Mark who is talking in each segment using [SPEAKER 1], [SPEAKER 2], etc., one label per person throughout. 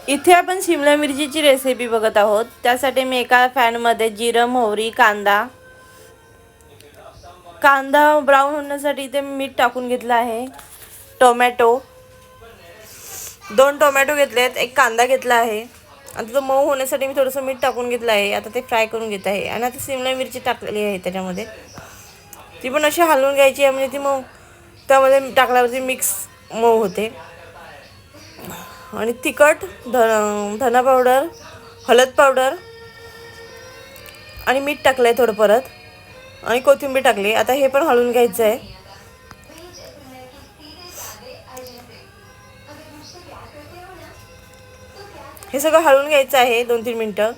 [SPEAKER 1] इथे आपण शिमला मिरचीची रेसिपी बघत आहोत। त्यासाठी मी एका पॅनमध्ये जिरं, मोहरी, कांदा ब्राऊन होण्यासाठी इथे मीठ टाकून घेतलं आहे। टोमॅटो, 2 टोमॅटो घेतलेत, एक कांदा घेतला आहे। आता तो मऊ होण्यासाठी मी थोडंसं मीठ टाकून घेतलं आहे। आता ते फ्राय करून घेत आहे आणि आता शिमला मिरची टाकलेली आहे त्याच्यामध्ये। ती पण अशी हलवून घ्यायची आहे म्हणजे ती मऊ त्यामध्ये टाकल्यावरती मिक्स मऊ होते। आणि तिखट, धना पावडर, हळद पावडर आणि मीठ टाकलंय थोडं परत आणि कोथिंबीर टाकली। आता हे पण हलवून घ्यायचं आहे। हे सगळं हलवून घ्यायचं आहे 2-3 मिनिटं।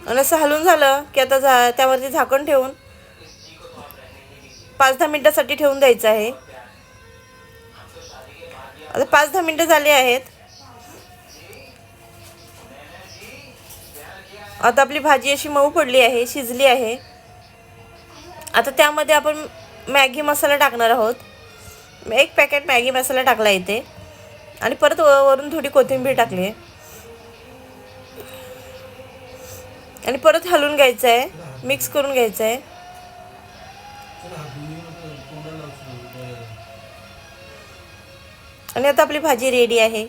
[SPEAKER 1] आणि असं हलवून झालं की आता त्यावरती झाकण ठेवून 5-10 मिनिटासाठी ठेवून द्यायचं आहे। आता 5-10 मिनिटं झाली आहेत। आता आपली भाजी अशी मऊ पडली आहे, शिजली आहे। आता त्यामध्ये आपण मॅगी मसाला टाकणार आहोत। 1 पॅकेट मॅगी मसाला टाकला इथे आणि परत वरून थोडी कोथिंबीर टाकली आहे आणि परत हलवून घ्यायचं आहे, मिक्स करून घ्यायचं आहे। आणि आता आपली भाजी रेडी आहे।